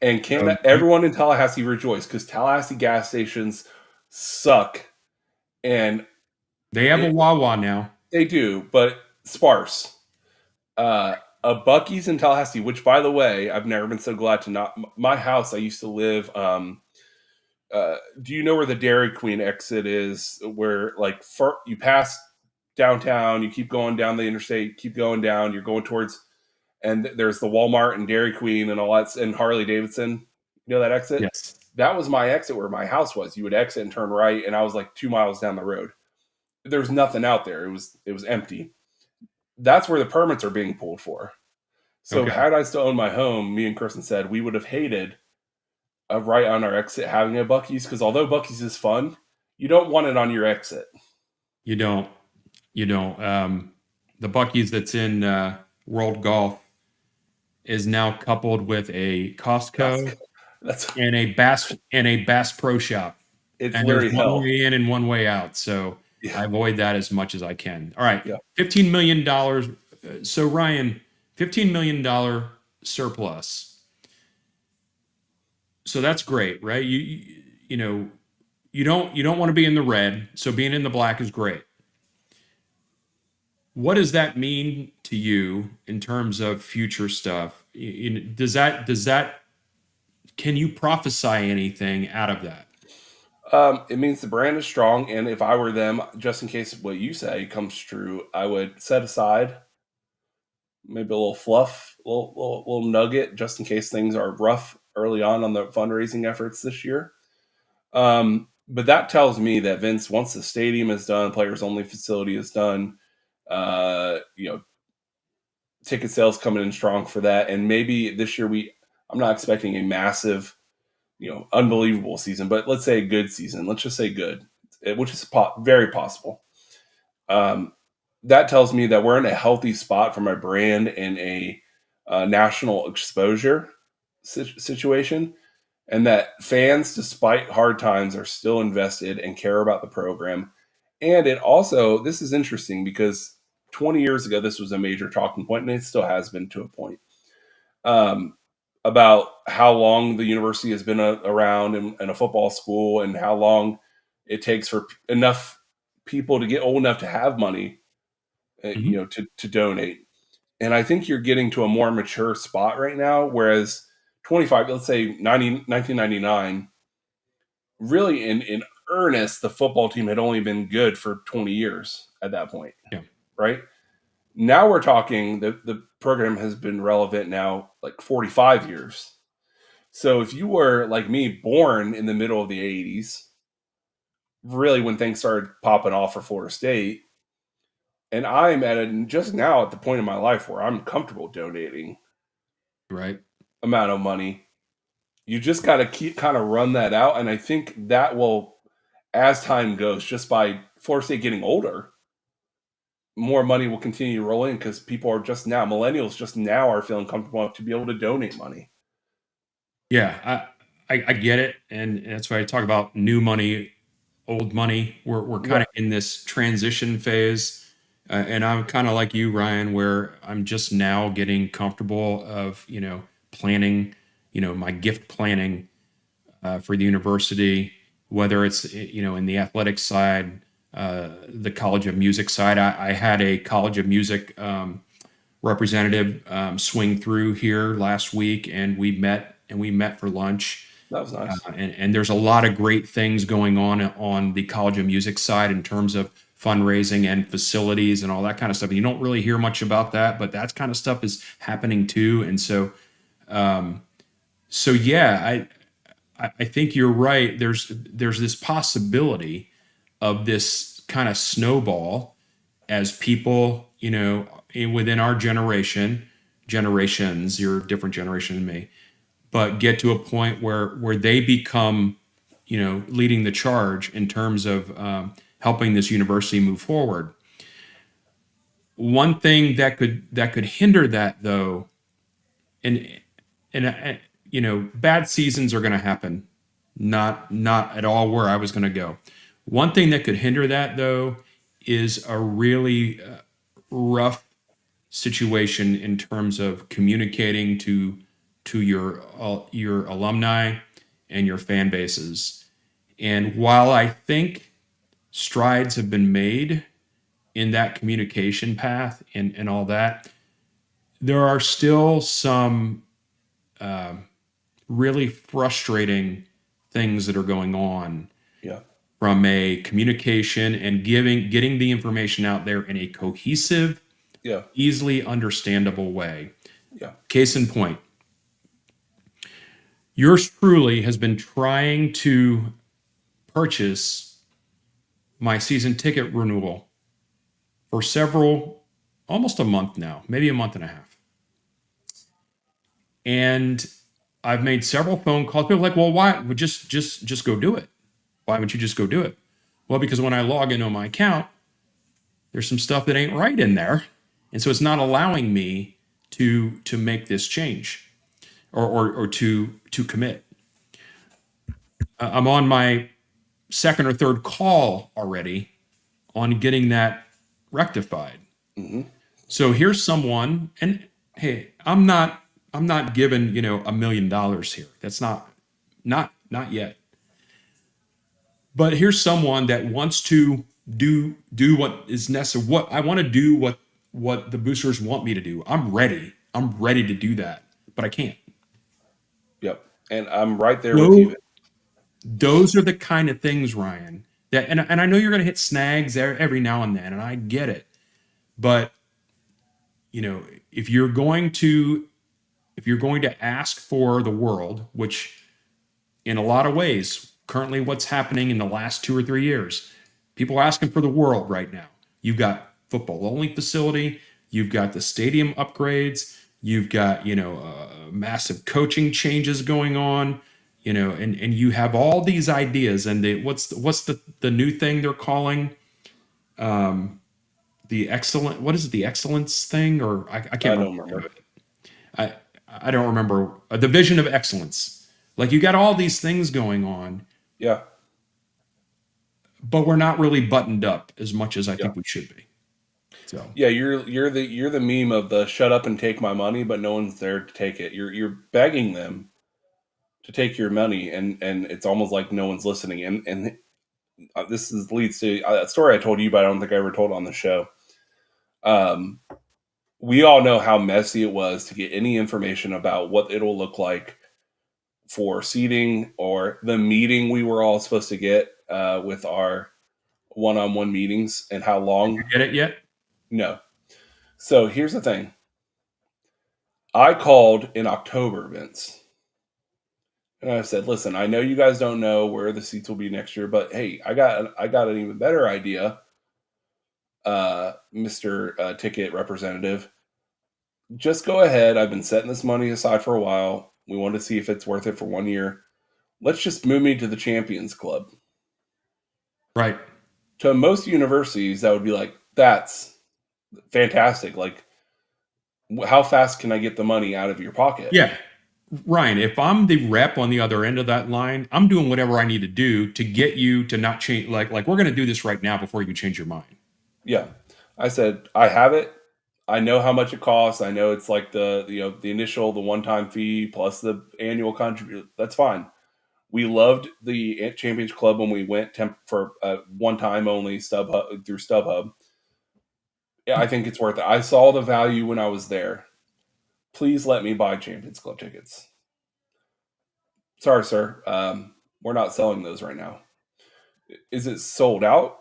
And So can everyone in Tallahassee rejoice? Because Tallahassee gas stations suck. And they have a it, Wawa now. they do, but sparse. A Bucky's in Tallahassee, which, by the way, I've never been so glad to not. My house, I used to live. Do you know where the Dairy Queen exit is? Where like you pass downtown, you keep going down the interstate, keep going down, you're going towards, and there's the Walmart and Dairy Queen and all that, and Harley Davidson. You know that exit? Yes. That was my exit where my house was. You would exit and turn right, and I was like 2 miles down the road. There was nothing out there. It was empty. That's where the permits are being pulled for. So Okay. had I still owned my home, me and Kristen said we would have hated right on our exit having a Bucky's, because although Bucky's is fun, you don't want it on your exit. You don't. You don't. The Bucky's that's in World Golf is now coupled with a Costco That's and a Bass Pro Shop. it's And there's literally one hell. way in and one way out. So Yeah, I avoid that as much as I can. All right. yeah. $15 million. So Ryan, $15 million surplus. So that's great, right? You know, you don't want to be in the red, so being in the black is great. What does that mean to you in terms of future stuff? Does that can you prophesy anything out of that? It means the brand is strong, and if I were them, just in case what you say comes true, I would set aside maybe a little fluff, little nugget, just in case things are rough early on the fundraising efforts this year. But that tells me that Vince, once the stadium is done, players only facility is done, uh, you know, ticket sales coming in strong for that, and maybe this year I'm not expecting a massive, unbelievable season, but let's say a good season. Let's just say good, which is very possible. Um, that tells me that we're in a healthy spot from a brand and a national exposure situation, and that fans, despite hard times, are still invested and care about the program. And it also, this is interesting because 20 years ago, this was a major talking point, and it still has been to a point, um, about how long the university has been around in a football school, and how long it takes for enough people to get old enough to have money, Mhm. to donate. And I think you're getting to a more mature spot right now, whereas 25, let's say 1999, really in earnest, the football team had only been good for 20 years at that point, Yeah. right? Now we're talking the program has been relevant now like 45 years. So if you were like me, born in the middle of the 80s, really when things started popping off for Florida State, and I'm just now at the point in my life where I'm comfortable donating Right. amount of money, you just got to keep kind of run that out. And I think that will, as time goes, just by Florida State getting older, more money will continue to roll in because people are just now, millennials just now are feeling comfortable enough to be able to donate money. Yeah, I get it, and that's why I talk about new money, old money. We're kind Yeah. of in this transition phase, and I'm kind of like you, Ryan, where I'm just now getting comfortable of planning, my gift planning for the university. whether it's in the athletic side, the College of Music side. I had a College of Music representative swing through here last week, and we met for lunch. That was nice. And there's a lot of great things going on the College of Music side in terms of fundraising and facilities and all that kind of stuff. You don't really hear much about that, but that kind of stuff is happening too. And so yeah, I think you're right. There's this possibility of this kind of snowball as people, within our generations, you're a different generation than me, but get to a point where they become, leading the charge in terms of helping this university move forward. One thing that could hinder that, though, and bad seasons are going to happen. Not at all where I was going to go. One thing that could hinder that, though, is a really rough situation in terms of communicating to your alumni and your fan bases. And while I think strides have been made in that communication path and all that, there are still some really frustrating things that are going on Yeah. from a communication and getting the information out there in a cohesive, Yeah. easily understandable way. Yeah. Case in point, yours truly has been trying to purchase my season ticket renewal for almost a month now, maybe a month and a half. And I've made several phone calls. People are like, well, why? Well, just go do it. Why would you just go do it? Well, because when I log into my account, there's some stuff that ain't right in there, and so it's not allowing me to make this change or to commit. I'm on my second or third call already on getting that rectified. Hmm. So here's someone, and hey, I'm not given $1 million here. That's not yet. But here's someone that wants to do what is necessary. What I want to do, what the boosters want me to do. I'm ready. I'm ready to do that, but I can't. Yep. And I'm right there with you. Those those are the kind of things, Ryan. That and I know you're going to hit snags every now and then, and I get it. But if you're going to ask for the world, which in a lot of ways, currently what's happening in the last 2 or 3 years, people are asking for the world right now. You've got football only facility, you've got the stadium upgrades, you've got massive coaching changes going on, and you have all these ideas. And what's the new thing they're calling the excellent? What is it? The excellence thing, or I can't I remember don't the name of remember. it. I I don't remember the vision of excellence. Like you got all these things going on, Yeah. but we're not really buttoned up as much as I Yeah. think we should be. So Yeah, you're the meme of the shut up and take my money, but no one's there to take it. You're begging them to take your money, and it's almost like no one's listening. And this leads to a story I told you, but I don't think I ever told on the show. Um, we all know how messy it was to get any information about what it'll look like for seating or the meeting we were all supposed to get with our one-on-one meetings and how did you long. get it yet? No. So here's the thing. I called in October, Vince, and I said, "Listen, I know you guys don't know where the seats will be next year, but hey, I got an even better idea, Mister Ticket Representative. Just go ahead. I've been setting this money aside for a while. We want to see if it's worth it for 1 year. Let's just move me to the Champions Club." Right. To most universities, that would be like, "That's fantastic. Like, how fast can I get the money out of your pocket?" Yeah. Ryan, if I'm the rep on the other end of that line, I'm doing whatever I need to do to get you to not change. Like we're going to do this right now before you change your mind. Yeah. I said, "I have it. I know how much it costs. I know it's like the initial, the one-time fee plus the annual contribution. That's fine. We loved the Champions Club when we went for one time only through StubHub. Yeah, I think it's worth it. I saw the value when I was there. Please let me buy Champions Club tickets. Sorry, sir. We're not selling those right now. Is it sold out?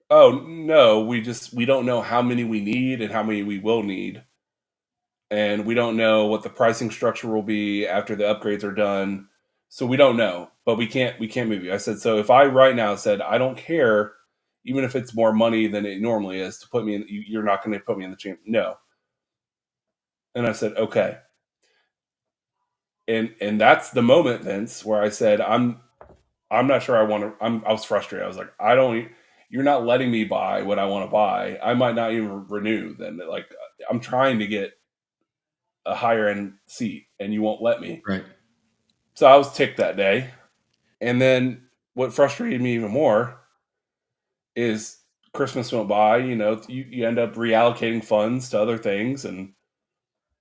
Oh no, we don't know how many we need and how many we will need, and we don't know what the pricing structure will be after the upgrades are done. So we don't know, but we can't move you. I said, so if I right now said I don't care, even if it's more money than it normally is to put me in, you're not going to put me in the champ. No, and I said okay, and that's the moment, Vince, where I said I'm not sure I want to. I was frustrated. I was like, I don't. You're not letting me buy what I want to buy. I might not even renew. Then, like, I'm trying to get a higher end seat, and you won't let me. Right. So I was ticked that day. And then what frustrated me even more is Christmas went by. You end up reallocating funds to other things, and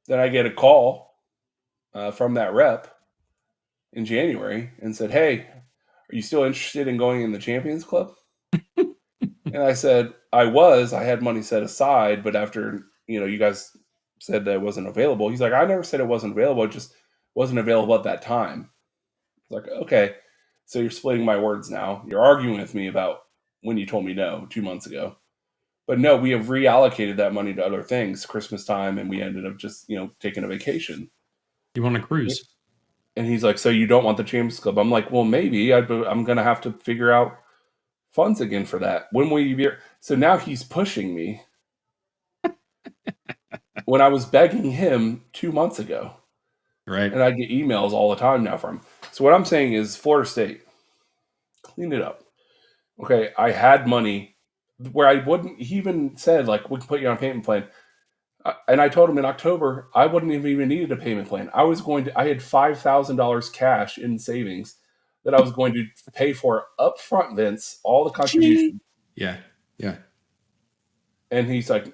then I get a call from that rep in January and said, "Hey, are you still interested in going in the Champions Club?" And I said, I was. I had money set aside, but after you guys said that it wasn't available, he's like, I never said it wasn't available. It just wasn't available at that time. I was like, okay, so you're splitting my words now. You're arguing with me about when you told me no 2 months ago. But no, we have reallocated that money to other things, Christmas time, and we ended up just taking a vacation. You want to cruise? And he's like, so you don't want the Champions Club? I'm like, well, maybe I'm gonna have to figure out funds again for that. When will you be? So now he's pushing me when I was begging him 2 months ago, Right. and I get emails all the time now from him. So what I'm saying is, Florida State, clean it up. Okay, I had money where I wouldn't. He even said like, we can put you on a payment plan, and I told him in October I wouldn't have even needed a payment plan. I was going to. I had $5,000 cash in savings that I was going to pay for upfront, Vince, all the Ching. contribution. Yeah. Yeah. And he's like,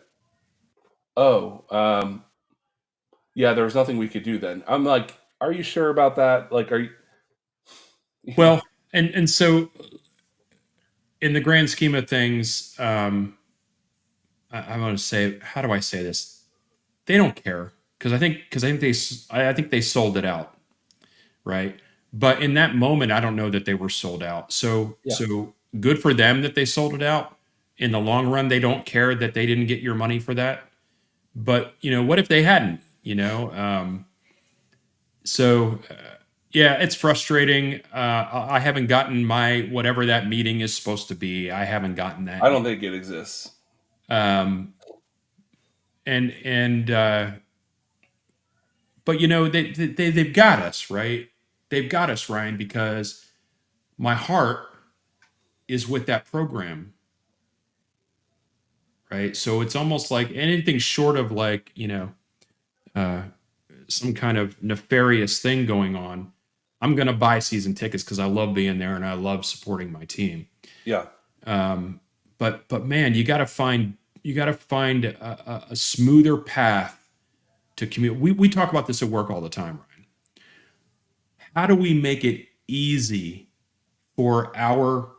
oh, yeah, there was nothing we could do then. I'm like, are you sure about that? Like, are you? Well, and so in the grand scheme of things, I want to say, how do I say this? They don't care because I think they sold it out, right? But in that moment, I don't know that they were sold out. Yeah, So good for them that they sold it out. In the long run, they don't care that they didn't get your money for that. But what if they hadn't? So yeah, it's frustrating. I haven't gotten my whatever that meeting is supposed to be. I haven't gotten I that yet. don't think it exists. Um, and but they've got us right. They've got us, Ryan, because my heart is with that program, right? So it's almost like anything short of like uh, some kind of nefarious thing going on. I'm gonna buy season tickets because I love being there and I love supporting my team. Yeah, Um, but man, you got to find a smoother path to commute. We talk about this at work all the time, Ryan. How do we make it easy for our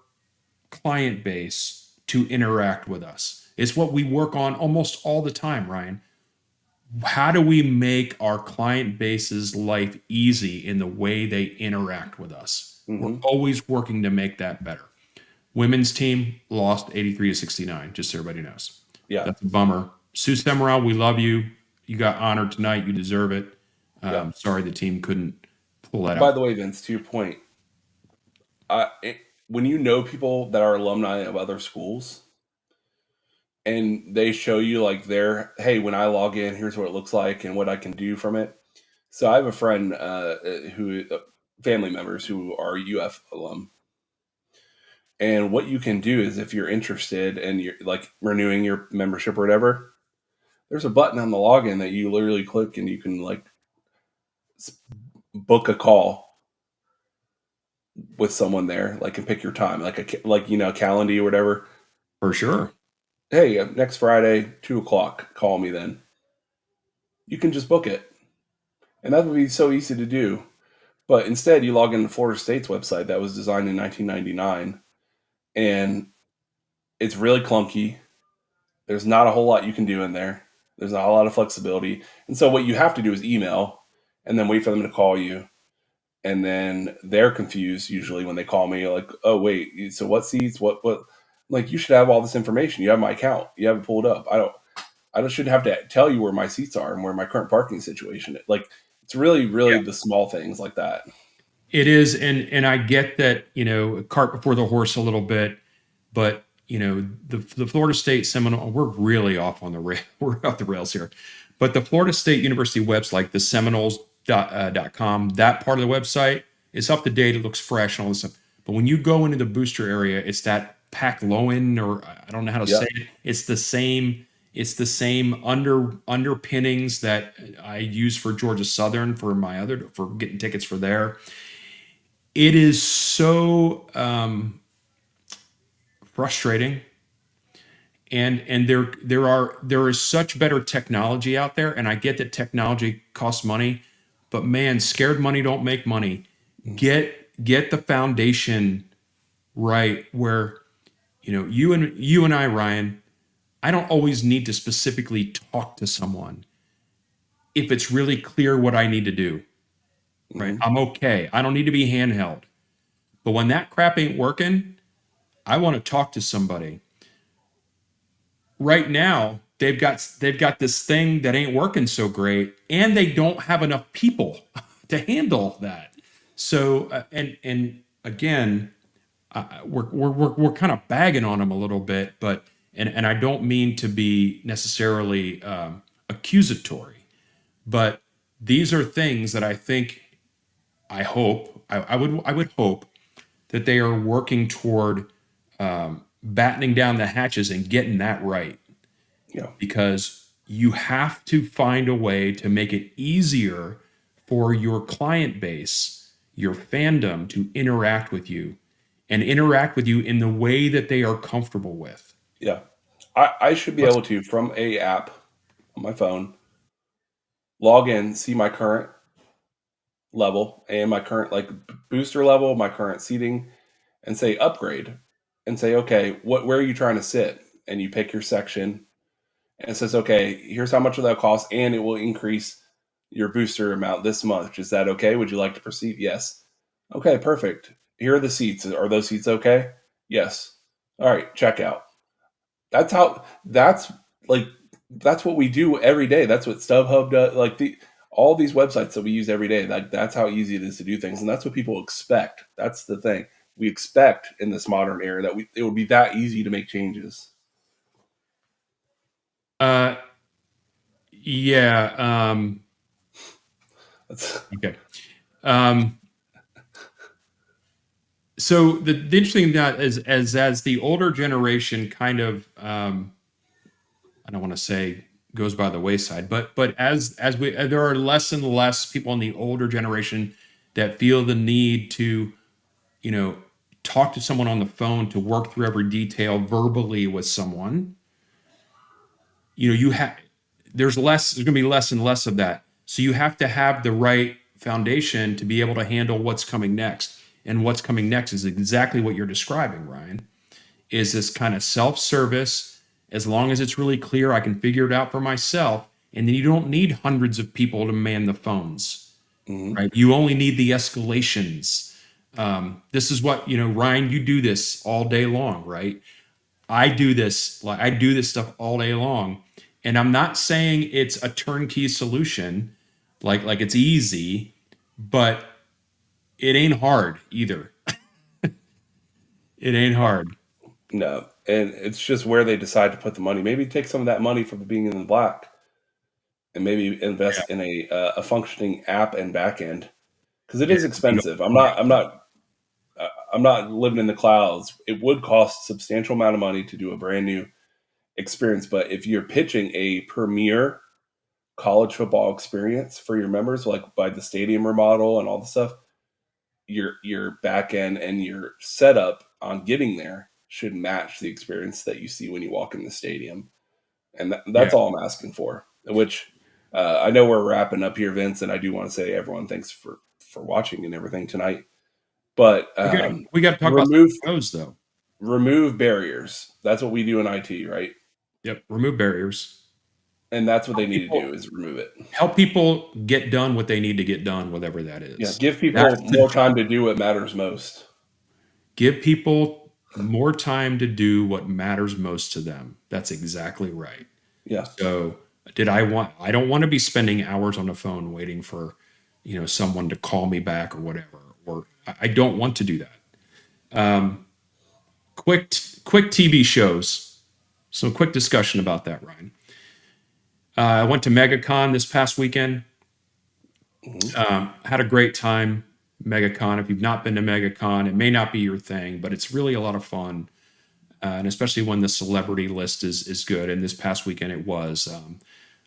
client base to interact with us? It's what we work on almost all the time, Ryan. How do we make our client base's life easy in the way they interact with us? We're hmm always working to make that better. Women's team lost 83-69, just so everybody knows. yeah, That's a bummer. Sue Semrau, we love you. You got honored tonight. You deserve it. yeah. Sorry the team couldn't pull that By out. the way, Vince, to your point, when you know people that are alumni of other schools and they show you like their, hey, when I log in, here's what it looks like and what I can do from it. So I have a friend family members who are UF alum. And what you can do is if you're interested and you're like renewing your membership or whatever, there's a button on the login that you literally click and you can like book a call with someone there, like and pick your time, like Calendly or whatever. For sure. Hey, next Friday, 2 o'clock, call me then. You can just book it, and that would be so easy to do. But instead, you log into Florida State's website that was designed in 1999, and it's really clunky. There's not a whole lot you can do in there. There's not a lot of flexibility. And so what you have to do is email and then wait for them to call you. And then they're confused usually when they call me, like, oh wait, so what seats? What like you should have all this information. You have my account. You have it pulled up. I shouldn't have to tell you where my seats are and where my current parking situation is. Like it's really, really the small things like that. It is, and I get that, cart before the horse a little bit, but the Florida State Seminole, we're really off on the rail, we're off the rails here. But the Florida State University website, like the Seminoles.com, that part of the website is up to date. It looks fresh and all this stuff. But when you go into the booster area, it's that Pac Lowen, or I don't know how to say Yep. it. It's the same. It's the same underpinnings that I use for Georgia Southern for getting tickets for there. It is so frustrating, and there is such better technology out there, and I get that technology costs money, but man, scared money don't make money. Get the foundation right, where you and I, Ryan, I don't always need to specifically talk to someone if it's really clear what I need to do. Right, Mm-hmm. I'm okay. I don't need to be handheld. But when that crap ain't working, I want to talk to somebody. Right now, they've got this thing that ain't working so great, and they don't have enough people to handle that. So, and again, we're kind of bagging on them a little bit, but and I don't mean to be necessarily accusatory, but these are things that I think, I would hope that they are working toward battening down the hatches and getting that right, Yeah. because you have to find a way to make it easier for your client base, your fandom, to interact with you, and interact with you in the way that they are comfortable with. Yeah. I should be Let's able to, from a app on my phone, log in, see my current level and my current like booster level, my current seating, and say upgrade, and say, okay, where are you trying to sit? And you pick your section, and it says, okay, here's how much of that costs, and it will increase your booster amount this month. Is that okay? Would you like to proceed? Yes. Okay, perfect. Here are the seats. Are those seats okay? Yes. All right, check out. That's like that's what we do every day. That's what StubHub does. Like all these websites that we use every day. Like that's how easy it is to do things, and that's what people expect. That's the thing we expect in this modern era, that it would be that easy to make changes. uh yeah, That's okay. um so the interesting that is, as the older generation kind of, I don't want to say goes by the wayside, but as we there are less and less people in the older generation that feel the need to, you know, talk to someone on the phone, to work through every detail verbally with someone. You have there's going to be less and less of that. So you have to have the right foundation to be able to handle what's coming next. And what's coming next is exactly what you're describing, Ryan. Is this kind of self-service? As long as it's really clear, I can figure it out for myself. And then you don't need hundreds of people to man the phones, mhm. right? You only need the escalations. This is what, Ryan, you do this all day long, right? I do this stuff all day long. And I'm not saying it's a turnkey solution, like it's easy, but it ain't hard either. It ain't hard. No, and it's just where they decide to put the money. Maybe take some of that money from being in the black and maybe Yeah. invest in a functioning app and back end, because it Yeah. is You expensive. yeah. I'm not living in the clouds. It would cost a substantial amount of money to do a brand new experience, but if you're pitching a premier college football experience for your members, like by the stadium remodel and all the stuff, your back end and your setup on getting there should match the experience that you see when you walk in the stadium, and Yeah. that's all I'm asking for. Which I know we're wrapping up here, Vince, and I do want to say everyone, thanks for for watching and everything tonight. But We got to talk about some remove shows though. remove barriers. That's what we do in IT, right? Yep, remove barriers. And that's what they Help need to do people is remove it. help people get done what they need to get done, whatever that Yeah, is. give That's people the more job. time to do what matters most. Give people more time to do what matters most to them. That's exactly right. Yeah, So, I don't want to be spending hours on the phone waiting for, someone to call me back or whatever, or I don't want to do that. Um, quick TV shows. Some quick discussion about that, Ryan. I went to MegaCon this past weekend. hmm Had a great time. MegaCon. If you've not been to MegaCon, it may not be your thing, but it's really a lot of fun, and especially when the celebrity list is good. And this past weekend, it was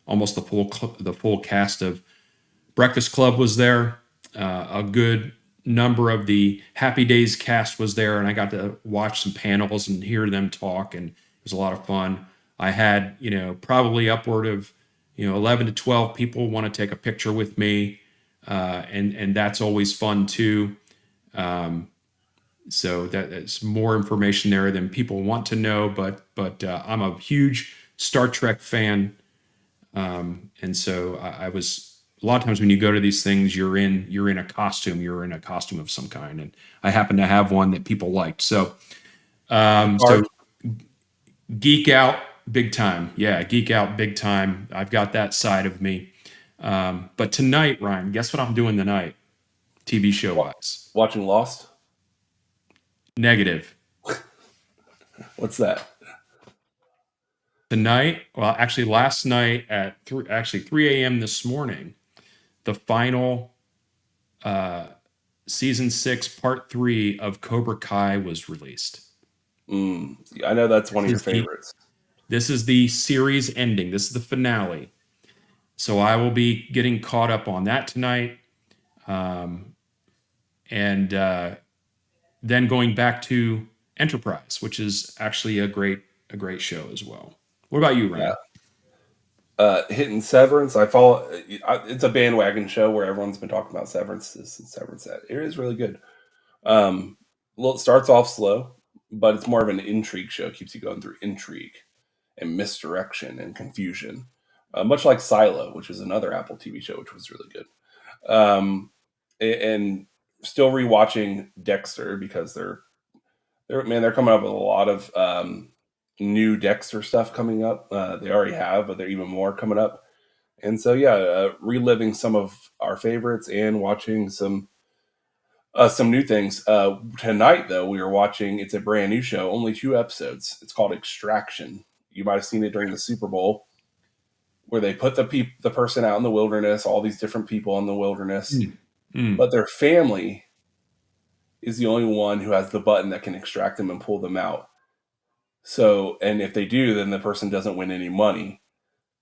almost the full cast of Breakfast Club was there. A good number of the Happy Days cast was there, and I got to watch some panels and hear them talk, and it was a lot of fun. I had, probably upward of, 11 to 12 people want to take a picture with me, and that's always fun too. Um, so that's more information there than people want to know, but I'm a huge Star Trek fan, and so I was a lot of times when you go to these things, you're in a costume, you're in a costume of some kind, and I happen to have one that people liked. So Picard. geek out big time, yeah, geek out big time. I've got that side of me. But tonight, Ryan, guess what I'm doing tonight, TV show wise? Watching Lost. Negative. What's that? Tonight, well, actually, last night at 3 a.m. this morning, the final uh, season 6, part 3 of Cobra Kai was released. I know that's one This of your is the favorites. this is the series ending. This is the finale. So I will be getting caught up on that tonight, um, and then going back to Enterprise, which is actually a great show as well. What about you, Yeah. Ryan? Hitting Severance. I follow. It's a bandwagon show where everyone's been talking about Severance. This and Severance that. It is really good. Well, it starts off slow, but it's more of an intrigue show. It keeps you going through intrigue and misdirection and confusion, much like Silo, which is another Apple TV show, which was really good. And still rewatching Dexter because they're coming up with a lot of new Dexter stuff coming up. They already have, but they're even more coming up. And so, yeah, reliving some of our favorites and watching some new things. Tonight, though, we are watching. It's a brand new show, only 2 episodes. It's called Extraction. You might have seen it during the Super Bowl, where they put the person out in the wilderness, all these different people in the wilderness, Mm. Mm. but their family is the only one who has the button that can extract them and pull them out. So, and if they do, then the person doesn't win any money.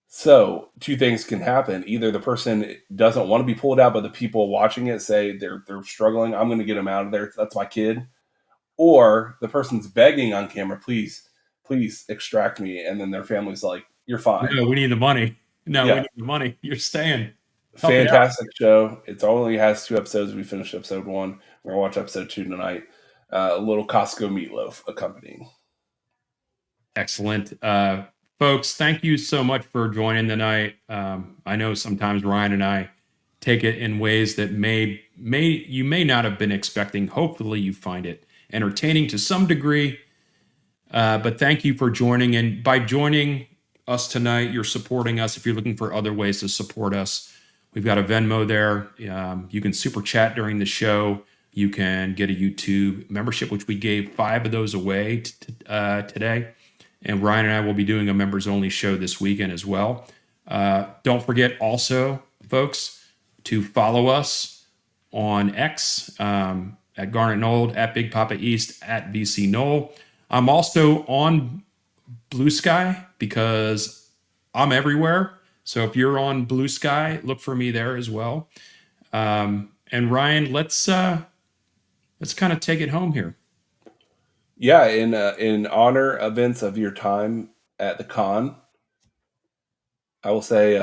So, two things can happen. Either the person doesn't want to be pulled out, but the people watching it say they're struggling. I'm going to get them out of there. That's my kid. Or the person's begging on camera, please, please extract me. And then their family's like, you're fine. No, we need the money. No, we Yeah. need the money. You're staying. Help you out. Fantastic show. It only has 2 episodes. We finished episode 1. We're going to watch episode 2 tonight. A little Costco meatloaf accompanying. Excellent. Folks, thank you so much for joining tonight. I know sometimes Ryan and I take it in ways that you may not have been expecting. Hopefully you find it entertaining to some degree. But thank you for joining. And by joining us tonight, you're supporting us. If you're looking for other ways to support us, we've got a Venmo there. You can super chat during the show. You can get a YouTube membership, which we gave 5 of those away today. And Ryan and I will be doing a members only show this weekend as well. Don't forget also, folks, to follow us on X at Garnet Old, at Big Papa East, at VC Knoll. I'm also on Blue Sky because I'm everywhere. So if you're on Blue Sky, look for me there as well. And Ryan, let's kind of take it home here. Yeah, in honor events of your time at the con, I will say,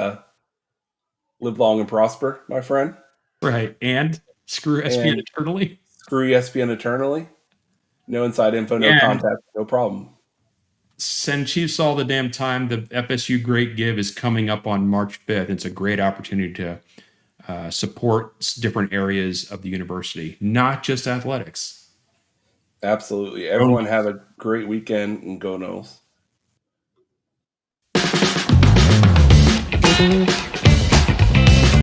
live long and prosper, my friend. Right. And Screw SPN And eternally. screw ESPN eternally. No inside info, no And contact, no problem. send Chiefs all the damn time. The FSU Great Give is coming up on March 5th. It's a great opportunity to support different areas of the university, not just athletics. Absolutely. Go Everyone have Noles. a great weekend and go Noles.